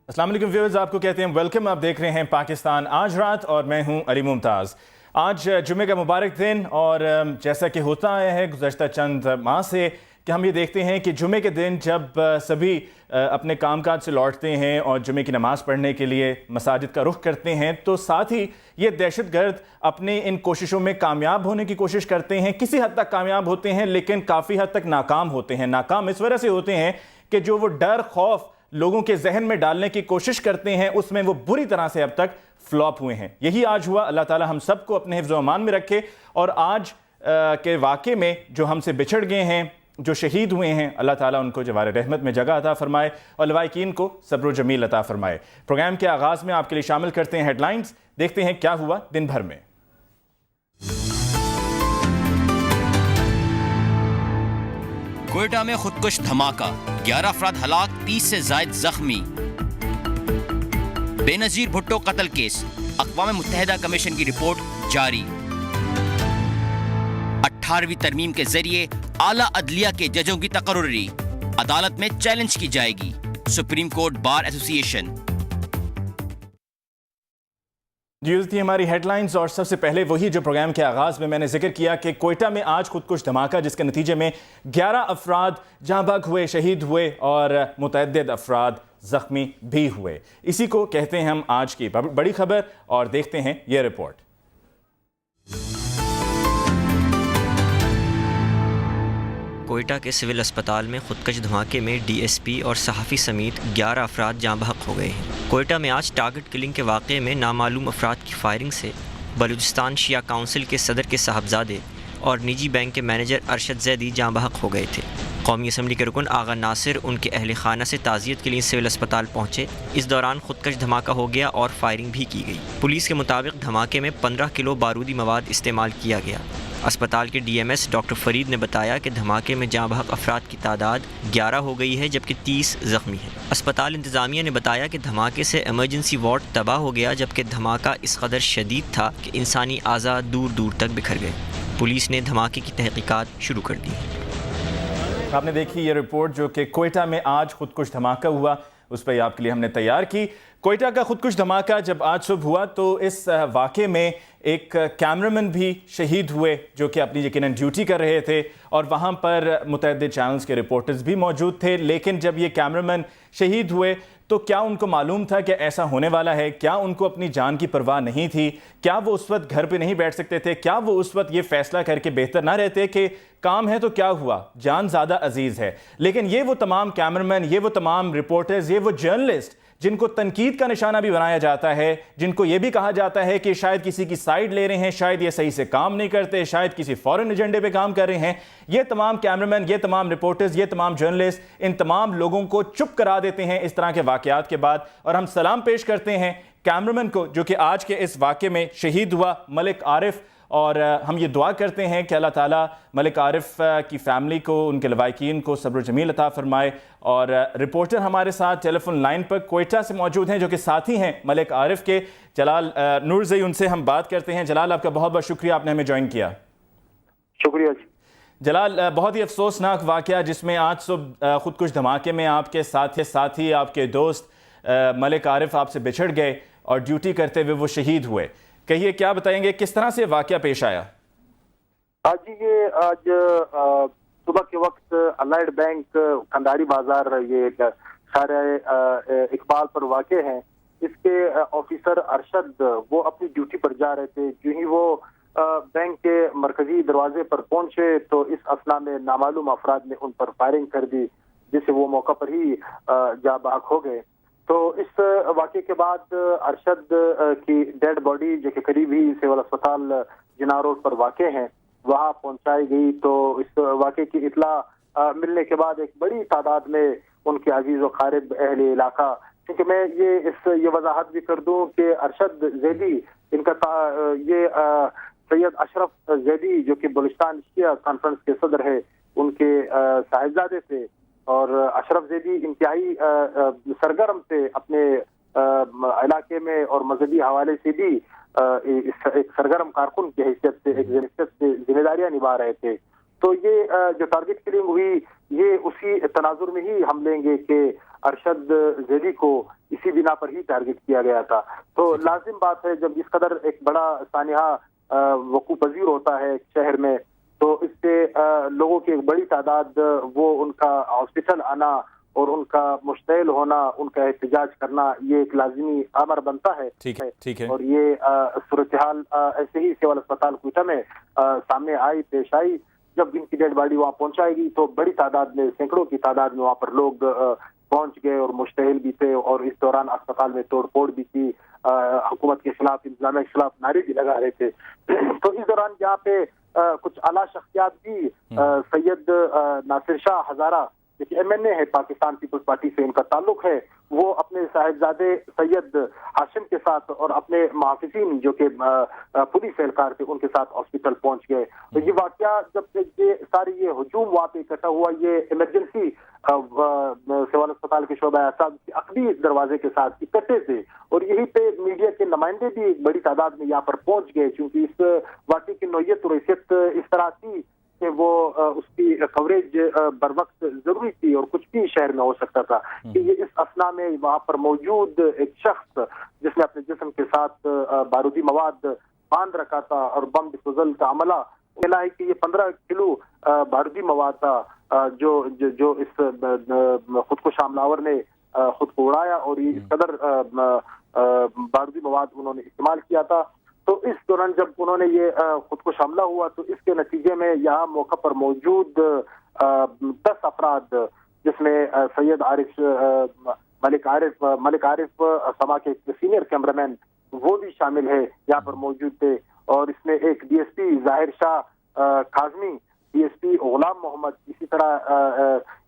अस्सलाम वालेकुम व्यूअर्स, आपको कहते हैं वेलकम। आप देख रहे हैं पाकिस्तान आज रात और मैं हूं अली मुमताज़। आज जुमे का मुबारक दिन और जैसा कि होता आया है गुज़श्ता चंद माह से कि हम ये देखते हैं कि जुमे के दिन जब सभी अपने कामकाज से लौटते हैं और जुमे की नमाज़ पढ़ने के लिए मसाजिद का रुख करते हैं, तो साथ ही ये दहशतगर्द अपने इन कोशिशों में कामयाब होने की कोशिश करते हैं। किसी हद तक कामयाब होते हैं लेकिन काफ़ी हद तक नाकाम होते हैं। नाकाम इस वजह से होते हैं कि जो वो डर खौफ लोगों के जहन में डालने की कोशिश करते हैं उसमें वो बुरी तरह से अब तक फ्लॉप हुए हैं। यही आज हुआ। अल्लाह ताला हम सबको अपने हिफ्ज़ व अमान में रखे और आज के वाक़े में जो हमसे बिछड़ गए हैं, जो शहीद हुए हैं, अल्लाह ताला उनको जवार रहमत में जगह अता फरमाए और लवाइकीन को सब्र जमील अता फरमाए। प्रोग्राम के आगाज़ में आपके लिए शामिल करते हैं हेडलाइंस। देखते हैं क्या हुआ दिन भर में। कोयटा में खुदकुश धमाका, 11 अफराद हलाक, 30 से जायद जख्मी। बेनज़ीर भुट्टो कत्ल केस, अक़वाम मुत्तहिदा कमीशन की रिपोर्ट जारी। 18वीं तरमीम के जरिए आला अदलिया के जजों की तकर्रुरी अदालत में चैलेंज की जाएगी। Supreme court bar association. ये थी हमारी हेडलाइंस और सबसे पहले वही जो प्रोग्राम के आगाज़ में मैंने जिक्र किया कि कोयटा में आज खुदकुश धमाका जिसके नतीजे में 11 अफराद जाँ बहक हुए, शहीद हुए और मुतअद्दिद अफराद ज़ख्मी भी हुए। इसी को कहते हैं हम आज की बड़ी खबर और देखते हैं ये रिपोर्ट। कोयटा के सिविल अस्पताल में खुदकश धमाके में डीएसपी और सहाफ़ी समेत 11 अफराद जाँ बहक हो गए हैं। कोयटा में आज टारगेट किलिंग के वाक़े में नामालूम अफराद की फायरिंग से बलूचिस्तान शिया काउंसिल के सदर के साहबजादे और निजी बैंक के मैनेजर अरशद जैदी जाँ बहक हो गए थे। कौमी असम्बली के रुकन आगा नासिर उनके अहल खाना से ताज़ियत के लिए सिविल अस्पताल पहुँचे। इस दौरान खुदकश धमाका हो गया और फायरिंग भी की गई। पुलिस के मुताबिक धमाके में 15 किलो बारूदी मवाद इस्तेमाल किया गया। अस्पताल के डीएमएस डॉक्टर फरीद ने बताया कि धमाके में जाँ बहक अफराद की तादाद 11 हो गई है जबकि 30 ज़ख्मी हैं। अस्पताल इंतज़ामिया ने बताया कि धमाके से एमरजेंसी वार्ड तबाह हो गया जबकि धमाका इस कदर शदीद था कि इंसानी आज़ा दूर दूर तक बिखर गए। पुलिस ने धमाके की तहकीकात शुरू कर दी है। आपने देखी ये रिपोर्ट जो कि कोयटा में आज खुदकुश धमाका हुआ, उस पर आपके लिए हमने तैयार की। कोयटा का खुदकुश धमाका जब आज सुबह हुआ तो इस वाक़े में एक कैमरामैन भी शहीद हुए जो कि अपनी यकीनन ड्यूटी कर रहे थे और वहाँ पर मुतअद्दिद चैनल्स के रिपोर्टर्स भी मौजूद थे। लेकिन जब ये कैमरामैन शहीद हुए तो क्या उनको मालूम था कि ऐसा होने वाला है? क्या उनको अपनी जान की परवाह नहीं थी? क्या वो उस वक्त घर पे नहीं बैठ सकते थे? क्या वो उस वक्त ये फैसला करके बेहतर ना रहते कि काम है तो क्या हुआ, जान ज़्यादा अजीज़ है? लेकिन ये वो तमाम कैमरामैन, ये वो तमाम रिपोर्टर्स, ये वो जर्नलिस्ट जिनको तनकीद का निशाना भी बनाया जाता है, जिनको ये भी कहा जाता है कि शायद किसी की साइड ले रहे हैं, शायद ये सही से काम नहीं करते, शायद किसी फॉरेन एजेंडे पे काम कर रहे हैं, ये तमाम कैमरामैन, ये तमाम रिपोर्टर्स, ये तमाम जर्नलिस्ट इन तमाम लोगों को चुप करा देते हैं इस तरह के वाक़यात के बाद। और हम सलाम पेश करते हैं कैमरामैन को जो कि आज के इस वाक़े में शहीद हुआ, मलिक आरिफ। और हम ये दुआ करते हैं कि अल्लाह ताला मलिक आरिफ की फ़ैमिली को, उनके लवाइकीन को सब्र जमील अता फरमाए। और रिपोर्टर हमारे साथ टेलीफोन लाइन पर कोयटा से मौजूद हैं जो कि साथी हैं मलिक आरिफ के, जलाल नूरज़ई, उनसे हम बात करते हैं। जलाल, आपका बहुत बहुत शुक्रिया, आपने हमें ज्वाइन किया। शुक्रिया जी। जलाल, बहुत ही अफसोसनाक वाक़या जिसमें आज सुबह खुदकुश धमाके में आपके साथी आपके दोस्त मलिक आरिफ आपसे बिछड़ गए और ड्यूटी करते हुए वो शहीद हुए। कहिए, क्या बताएंगे, किस तरह से वाक़या पेश आया? आज सुबह के वक्त अलाइड बैंक कंधारी बाजार, ये सारे इकबाल पर वाक़े हैं। इसके ऑफिसर अरशद वो अपनी ड्यूटी पर जा रहे थे। जो ही वो बैंक के मरकजी दरवाजे पर पहुंचे तो इस असना में नामालूम अफराद ने उन पर फायरिंग कर दी जिससे वो मौका पर ही जा बहक हो गए। तो इस वाक़े के बाद अरशद की डेड बॉडी जो कि करीब ही सिविल अस्पताल जिना रोड पर वाक़े हैं वहाँ पहुंचाई गई। तो इस वाक़े की इतला मिलने के बाद एक बड़ी तादाद में उनके अजीज व खारिब अहले इलाका, क्योंकि मैं ये वजाहत भी कर दूं कि अरशद जैदी इनका ये सैयद अशरफ जैदी जो कि बलूचिस्तान शिया कॉन्फ्रेंस के सदर है उनके साहिबजादे थे। और अशरफ जैदी इंतहाई सरगर्म थे अपने इलाके में और मजहबी हवाले से भी एक सरगर्म कारकुन की हैसियत से, एक जिम्मेदारियां निभा रहे थे। تو یہ جو ٹارگٹ کلنگ ہوئی یہ اسی تناظر میں ہی ہم لیں گے کہ ارشد ذیلی کو اسی بنا پر ہی ٹارگٹ کیا گیا تھا. تو لازم بات ہے جب اس قدر ایک بڑا سانحہ وقوع پذیر ہوتا ہے شہر میں تو اس سے لوگوں کی ایک بڑی تعداد وہ ان کا ہاسپٹل آنا اور ان کا مشتعل ہونا، ان کا احتجاج کرنا یہ ایک لازمی امر بنتا ہے. ٹھیک ہے. اور یہ صورتحال ایسے ہی سول اسپتال کوئٹہ میں سامنے پیش آئی. جب ان کی ڈیڈ باڈی وہاں پہنچائے گی تو بڑی تعداد میں، سینکڑوں کی تعداد میں وہاں پر لوگ پہنچ گئے اور مشتعل بھی تھے، اور اس دوران اسپتال میں توڑ پھوڑ بھی کی، حکومت کے خلاف، انتظامیہ کے خلاف نعرے بھی لگا رہے تھے. تو اس دوران یہاں پہ کچھ اعلیٰ شخصیات بھی، سید ناصر شاہ ہزارہ جو ایم این اے ہے پاکستان پیپلز پارٹی سے ان کا تعلق ہے، وہ اپنے صاحبزادے سید ہاشم کے ساتھ اور اپنے محافظین جو کہ پولیس اہلکار تھے ان کے ساتھ ہاسپٹل پہنچ گئے. تو یہ واقعہ جب یہ ساری یہ ہجوم وہاں پہ اکٹھا ہوا، یہ ایمرجنسی سول اسپتال کے شعبہ اعصاب کے عقبی دروازے کے ساتھ اکٹھے تھے، اور یہیں پہ میڈیا کے نمائندے بھی بڑی تعداد میں یہاں پر پہنچ گئے، کیونکہ اس واقعے کی نوعیت اور حیثیت اس طرح تھی کہ وہ اس کی کوریج بر وقت ضروری تھی، اور کچھ بھی شہر میں ہو سکتا تھا کہ یہ اس اثنا میں وہاں پر موجود ایک شخص جس نے اپنے جسم کے ساتھ بارودی مواد باندھ رکھا تھا اور بم ڈسپوزل کا عملہ ملا ہے کہ یہ 15 کلو بارودی مواد تھا جو اس خودکش حملہ آور نے خود کو اڑایا، اور یہ اس قدر بارودی مواد انہوں نے استعمال کیا تھا. تو اس دوران جب انہوں نے یہ خودکش حملہ ہوا تو اس کے نتیجے میں یہاں موقع پر موجود 10 افراد جس میں سید عارف ملک عارف سما کے سینئر کیمرہ مین وہ بھی شامل ہے یہاں پر موجود تھے، اور اس میں ایک ڈی ایس پی ظاہر شاہ Kazmi, D S P Ghulam محمد، اسی طرح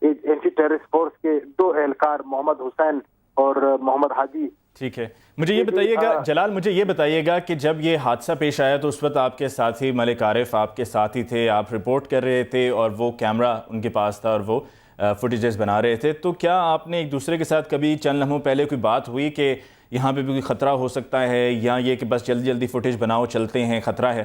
اینٹی ٹیررسٹ فورس کے 2 اہلکار محمد حسین اور محمد ہادی. ٹھیک ہے. مجھے یہ بتائیے گا جلال، مجھے یہ بتائیے گا کہ جب یہ حادثہ پیش آیا تو اس وقت آپ کے ساتھی ملک عارف آپ کے ساتھ ہی تھے، آپ رپورٹ کر رہے تھے اور وہ کیمرہ ان کے پاس تھا اور وہ فوٹیجز بنا رہے تھے، تو کیا آپ نے ایک دوسرے کے ساتھ کبھی چند لمحوں پہلے کوئی بات ہوئی کہ یہاں پہ بھی کوئی خطرہ ہو سکتا ہے، یا یہ کہ بس جلدی جلدی فوٹیج بناؤ چلتے ہیں، خطرہ ہے؟